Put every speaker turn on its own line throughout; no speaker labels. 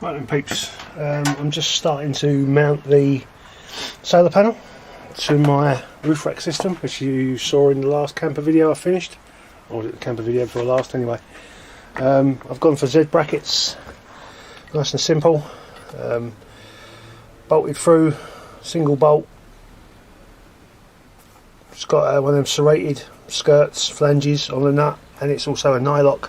Right then peeps, I'm just starting to mount the solar panel to my roof rack system, which you saw in the last camper video I finished, or was it the camper video before last anyway. I've gone for Z brackets, nice and simple, bolted through, single bolt. It's got one of them serrated skirts, flanges on the nut, and it's also a nylock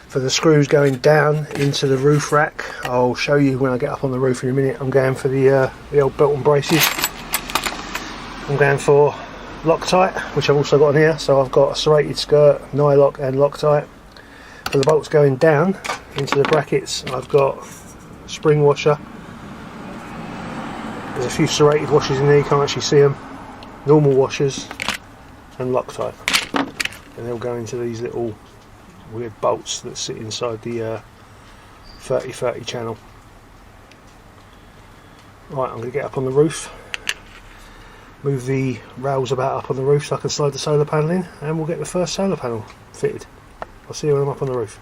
for the screws going down into the roof rack. I'll show you when I get up on the roof in a minute. I'm going for the old belt and braces. I'm going for Loctite, which I've also got on here. So I've got a serrated skirt, nylock and Loctite. For the bolts going down into the brackets, I've got a spring washer. There's a few serrated washers in there, you can't actually see them. Normal washers and Loctite. And they'll go into these little weird bolts that sit inside the 30-30 channel. Right, I'm going to get up on the roof, move the rails about up on the roof so I can slide the solar panel in, and we'll get the first solar panel fitted. I'll see you when I'm up on the roof.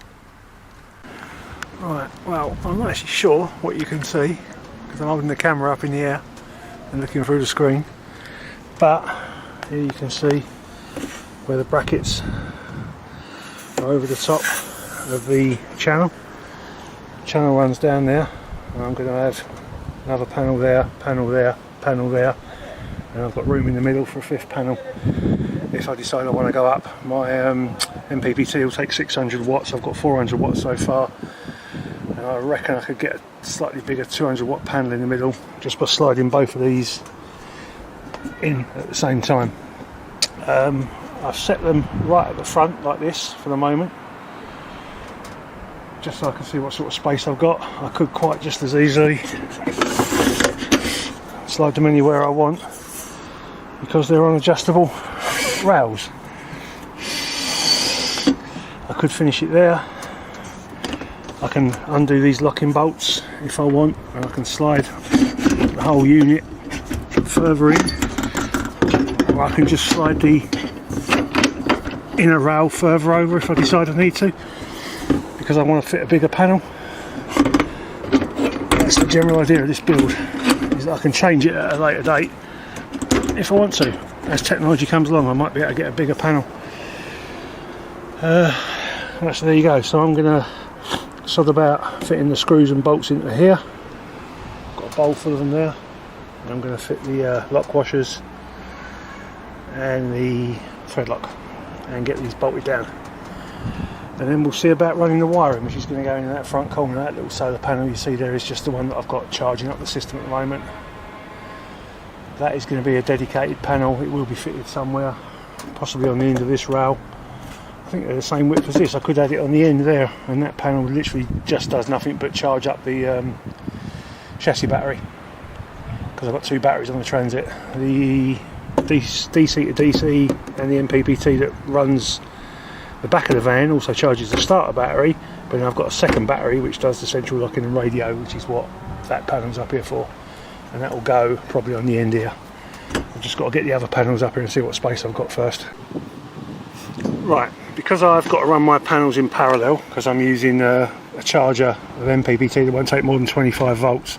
Right, well, I'm not actually sure what you can see because I'm holding the camera up in the air and looking through the screen, but here you can see where the brackets are over the top of the channel. Channel runs down there, and I'm going to have another panel there, panel there, panel there, and I've got room in the middle for a fifth panel if I decide I want to go up. My MPPT will take 600 watts, I've got 400 watts so far, and I reckon I could get a slightly bigger 200 watt panel in the middle just by sliding both of these in at the same time. I've set them right at the front like this for the moment, just so I can see what sort of space I've got. I could quite just as easily slide them anywhere I want because they're on adjustable rails. I could finish it there. I can undo these locking bolts if I want, and I can slide the whole unit further in, or I can just slide the inner rail further over if I decide I need to, because I want to fit a bigger panel. That's the general idea of this build, is that I can change it at a later date if I want to. As technology comes along, I might be able to get a bigger panel. So there you go. So I'm going to sod about fitting the screws and bolts into here. Got a bowl full of them there, and I'm going to fit the lock washers and the thread lock and get these bolted down, and then we'll see about running the wiring, which is going to go in that front corner. That little solar panel you see there is just the one that I've got charging up the system at the moment. That is going to be a dedicated panel. It will be fitted somewhere, possibly on the end of this rail. I think they're the same width as this. I could add it on the end there, and that panel literally just does nothing but charge up the chassis battery, because I've got two batteries on the Transit. The DC to DC and the MPPT that runs the back of the van also charges the starter battery, but then I've got a second battery which does the central locking and radio, which is what that panel's up here for, and that will go probably on the end here. I've just got to get the other panels up here and see what space I've got first. Right, because I've got to run my panels in parallel, because I'm using a charger of MPPT that won't take more than 25 volts,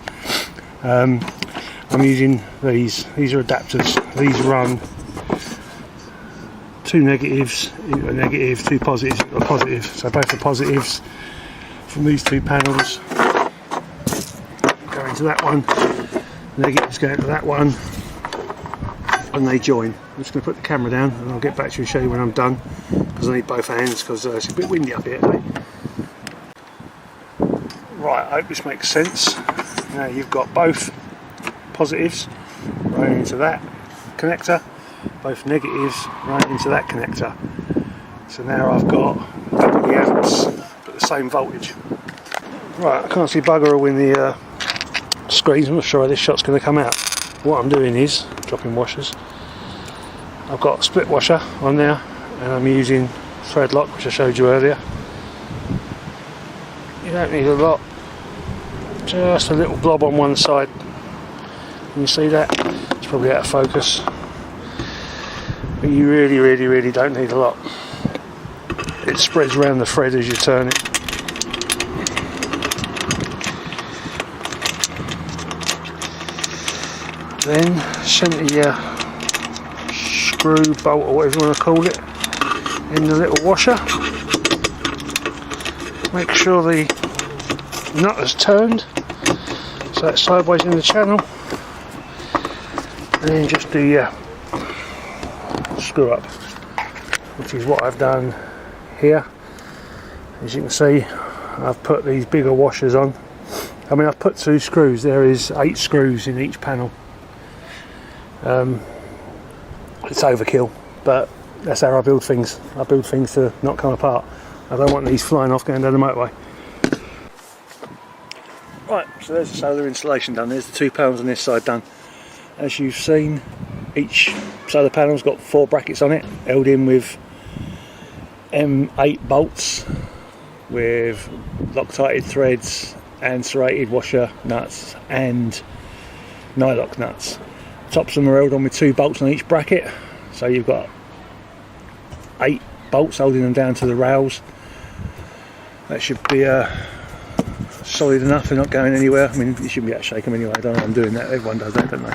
I'm using these are adapters. These run two negatives into a negative, two positives into a positive. So both the positives from these two panels go into that one, negatives go into that one, and they join. I'm just going to put the camera down and I'll get back to you and show you when I'm done, because I need both hands because it's a bit windy up here today. Right, I hope this makes sense. Now you've got both positives running into that connector, both negatives running into that connector. So now I've got double the amps but the same voltage. Right, I can't see bugger all in the screens. I'm not sure how this shot's going to come out. What I'm doing is dropping washers. I've got a split washer on there, and I'm using thread lock, which I showed you earlier. You don't need a lot, just a little blob on one side. Can you see that? It's probably out of focus, but you really don't need a lot. It spreads around the thread as you turn it. Then centre your screw, bolt or whatever you want to call it in the little washer. Make sure the nut has turned so it's sideways in the channel, and then just do your screw up, which is what I've done here. As you can see, I've put these bigger washers on. I mean, I've put 2 screws. There is 8 screws in each panel. It's overkill, but that's how I build things. I build things to not come apart. I don't want these flying off going down the motorway. Right, so there's the solar installation done. There's the 2 panels on this side done. As you've seen, each solar panel's got 4 brackets on it, held in with M8 bolts with Loctite threads and serrated washer nuts and nylock nuts. Tops of them are held on with 2 bolts on each bracket, so you've got 8 bolts holding them down to the rails. That should be solid enough. They're not going anywhere. I mean, you shouldn't be able to shake them anyway. I don't know why I'm doing that. Everyone does that, don't they?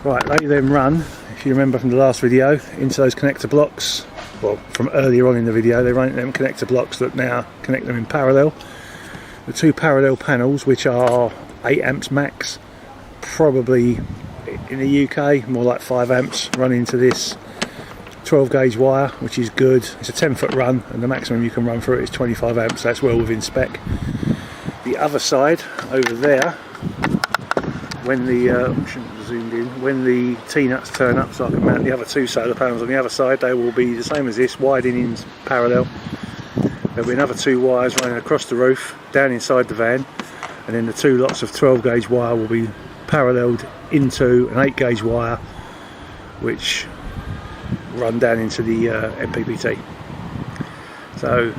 Right, they then run, if you remember from the last video, into those connector blocks. Well, from earlier on in the video, they run into them connector blocks that now connect them in parallel. The 2 parallel panels, which are 8 amps max, probably in the UK more like 5 amps, run into this 12 gauge wire, which is good. It's a 10-foot run, and the maximum you can run through it is 25 amps, so that's well within spec. The other side, over there, when the shouldn't have zoomed in, when the T-nuts turn up, so I can mount the other 2 solar panels on the other side, they will be the same as this, widening in parallel. There'll be another 2 wires running across the roof, down inside the van, and then the 2 lots of 12 gauge wire will be paralleled into an 8 gauge wire, which run down into the MPPT. So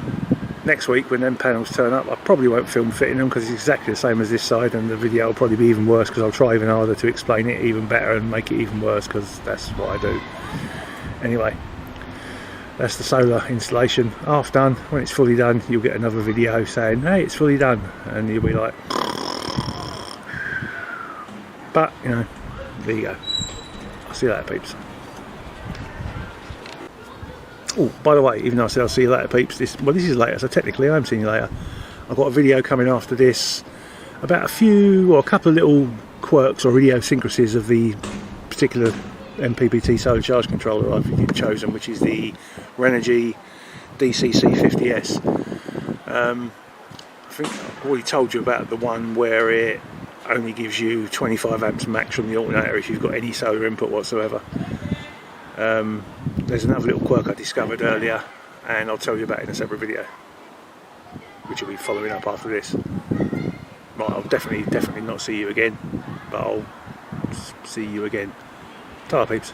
next week when them panels turn up, I probably won't film fitting them because it's exactly the same as this side, and the video will probably be even worse because I'll try even harder to explain it even better and make it even worse, because that's what I do. Anyway, that's the solar installation half done. When it's fully done, you'll get another video saying, hey, it's fully done, and you'll be like, but you know, there you go. I'll see you later, peeps. Oh, by the way, even though I said I'll see you later, peeps, this is later, so technically I'm seeing you later. I've got a video coming after this about a couple of little quirks or idiosyncrasies of the particular MPPT solar charge controller I've chosen, which is the Renogy DCC50S. I think I've already told you about the one where it only gives you 25 amps max from the alternator if you've got any solar input whatsoever. There's another little quirk I discovered earlier, and I'll tell you about it in a separate video, which will be following up after this. Right, I'll definitely not see you again, but I'll see you again. Ta-ra, peeps.